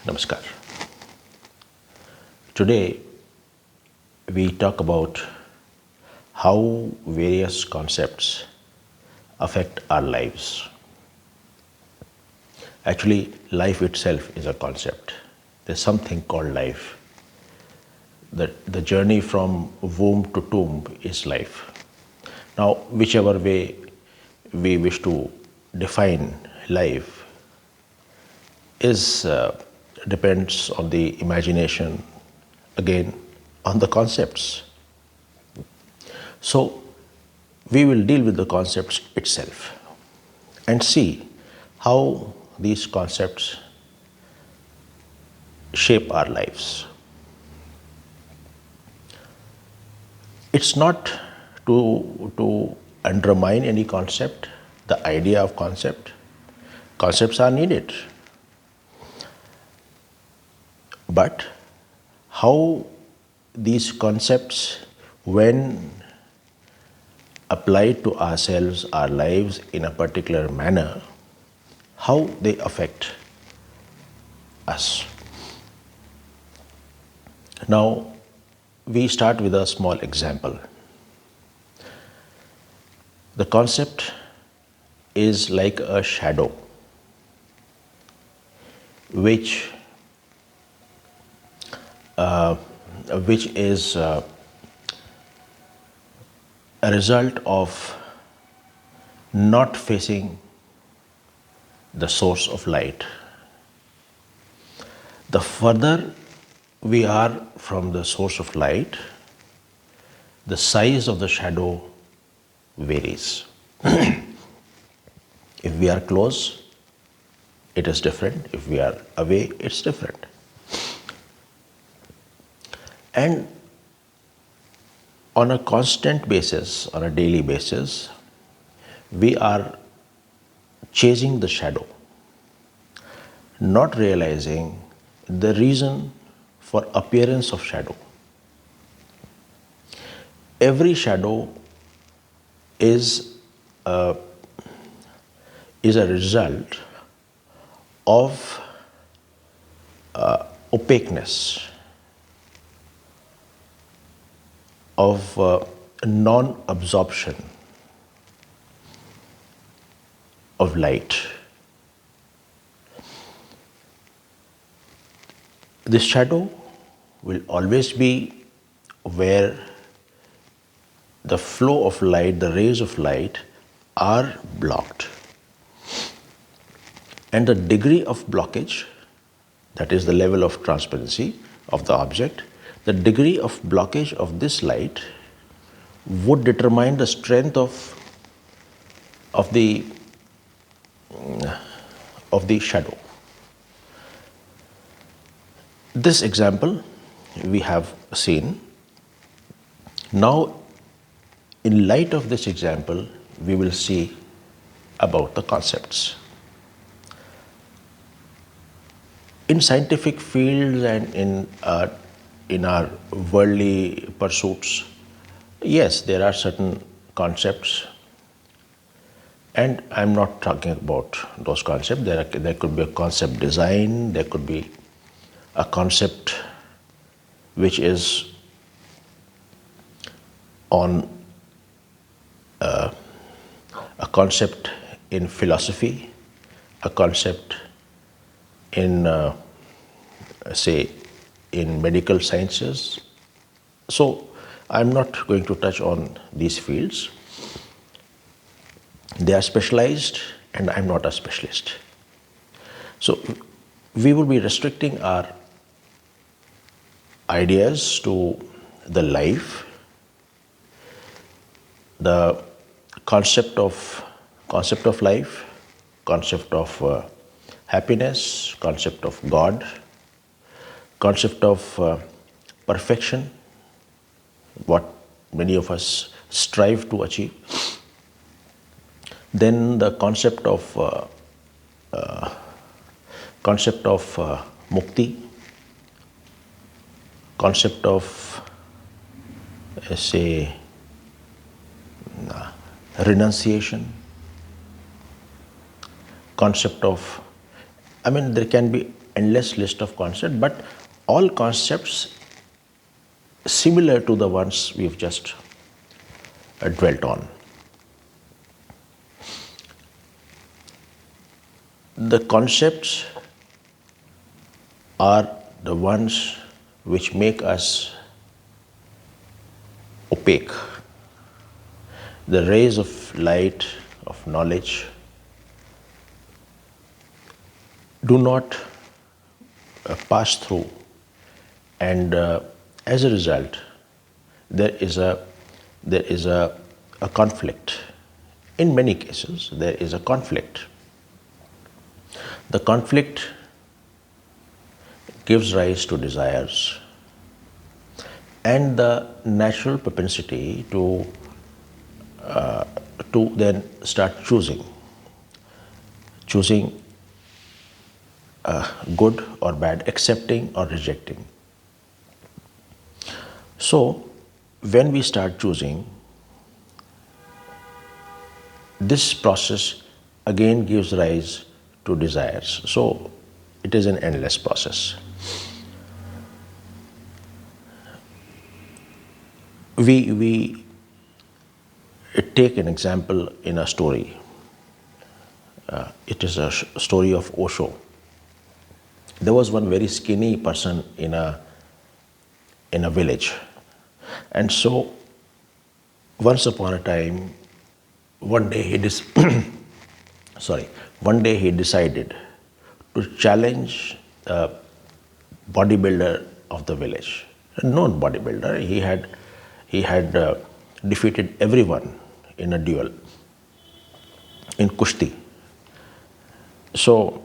Namaskar. Today we talk about how various concepts affect our lives. Actually, life itself is a concept. There's something called life. The journey from womb to tomb is life. Now, whichever way we wish to define life is depends on the imagination, again on the concepts. So we will deal with the concepts itself and see how these concepts shape our lives. It's not to undermine any concept, the idea of concept. Concepts are needed. But how these concepts, when applied to ourselves, our lives in a particular manner, how they affect us. Now, we start with a small example. The concept is like a shadow, which is a result of not facing the source of light. The further we are from the source of light, the size of the shadow varies. If we are close, it is different. If we are away, it's different. And on a constant basis, on a daily basis, we are chasing the shadow, not realizing the reason for appearance of shadow. Every shadow is a result of opaqueness, of non-absorption of light. This shadow will always be where the flow of light, the rays of light are blocked. And the degree of blockage, that is the level of transparency of the object, the degree of blockage of this light would determine the strength of the shadow. This example we have seen. Now, in light of this example, we will see about the concepts. In scientific fields and in our worldly pursuits, yes, there are certain concepts, and I'm not talking about those concepts. There could be a concept design, there could be a concept which is on a concept in philosophy, a concept in, say, in medical sciences. So I'm not going to touch on these fields. They are specialized and I'm not a specialist. So we will be restricting our ideas to the life, the concept of life, concept of happiness, concept of God, concept of perfection, what many of us strive to achieve. Then the concept of mukti, concept of say renunciation, concept of, there can be endless list of concepts, but all concepts similar to the ones we've just dwelt on. The concepts are the ones which make us opaque. The rays of light, of knowledge, do not pass through, and as a result, there is a conflict. In many cases, there is a conflict. The conflict gives rise to desires and the natural propensity to then start choosing good or bad, accepting or rejecting. So, when we start choosing, this process again gives rise to desires. So, it is an endless process. We take an example in a story. It is a story of Osho. There was one very skinny person in a village, and so once upon a time, one day he decided to challenge a bodybuilder of the village, a known bodybuilder. He had defeated everyone in a duel, in kushti. So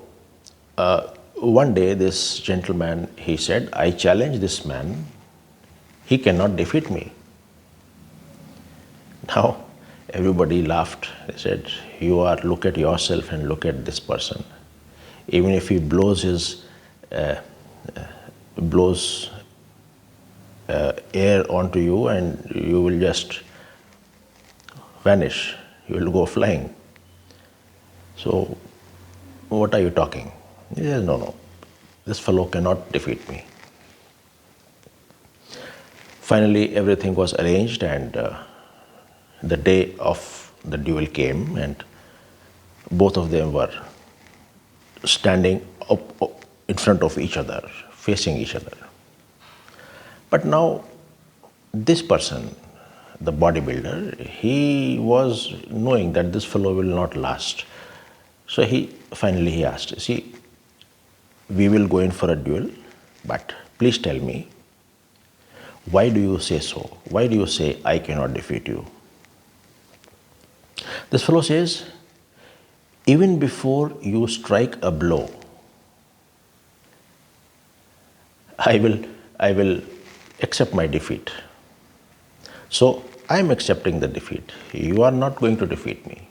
one day this gentleman, he said, I challenge this man, he cannot defeat me. Now everybody laughed. They said, look at yourself and look at this person. Even if he blows air onto you, and you will just vanish, you will go flying. So what are you talking? He says, no, this fellow cannot defeat me. Finally, everything was arranged, and the day of the duel came, and both of them were standing up in front of each other, facing each other. But now, this person, the bodybuilder, he was knowing that this fellow will not last. So finally he asked, see, we will go in for a duel, but please tell me, why do you say so? Why do you say I cannot defeat you? This fellow says, even before you strike a blow, I will accept my defeat. So I am accepting the defeat. You are not going to defeat me.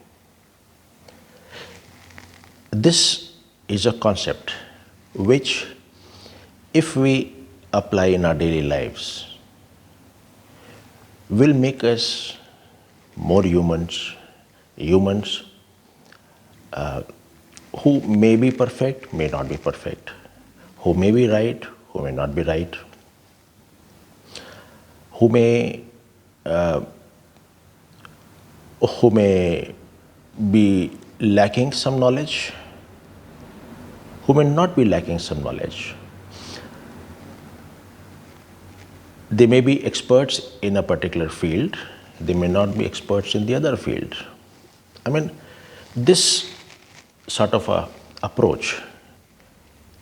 This is a concept which, if we apply in our daily lives, will make us more humans who may be perfect, may not be perfect, who may be right, who may not be right, who may be lacking some knowledge, who may not be lacking some knowledge. They may be experts in a particular field, they may not be experts in the other field. I mean, this sort of a approach,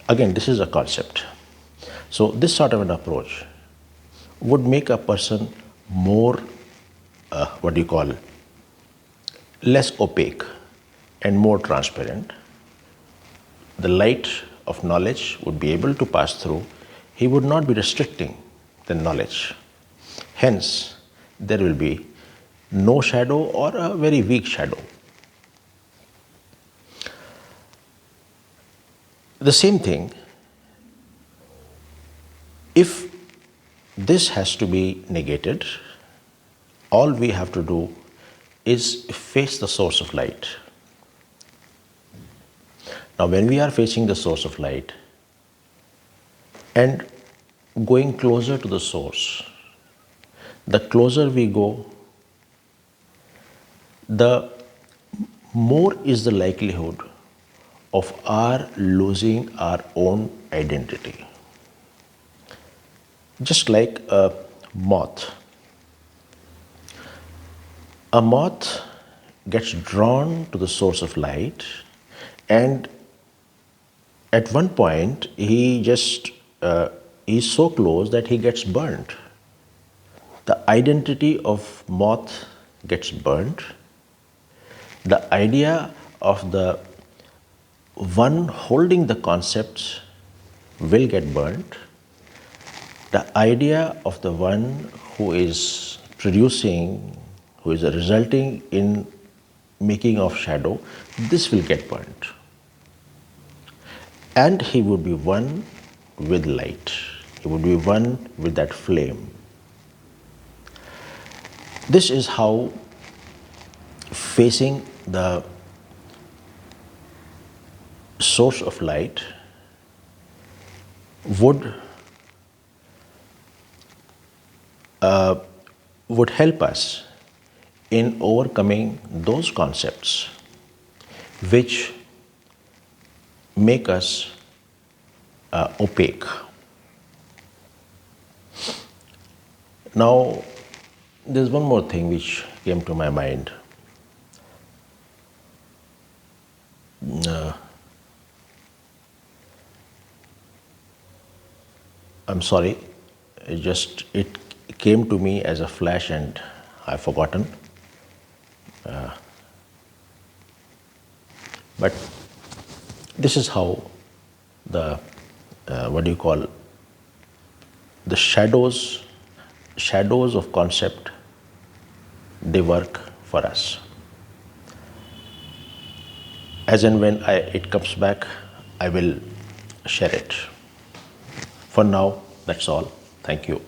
again, this is a concept. So this sort of an approach would make a person more, less opaque and more transparent. The light of knowledge would be able to pass through. He would not be restricting the knowledge. Hence, there will be no shadow or a very weak shadow. The same thing, if this has to be negated, all we have to do is face the source of light. Now, when we are facing the source of light, and going closer to the source. The closer we go, the more is the likelihood of our losing our own identity. Just like a moth. A moth gets drawn to the source of light, and at one point he just is so close that he gets burnt. The identity of moth gets burnt. The idea of the one holding the concepts will get burnt. The idea of the one who is producing, who is resulting in making of shadow, this will get burnt. And he would be one with light. He would be one with that flame. This is how facing the source of light would help us in overcoming those concepts which make us opaque. Now, there's one more thing which came to my mind. I'm sorry, it came to me as a flash and I've forgotten. But this is how the the shadows of concept, they work for us. As and when it comes back, I will share it. For now, that's all. Thank you.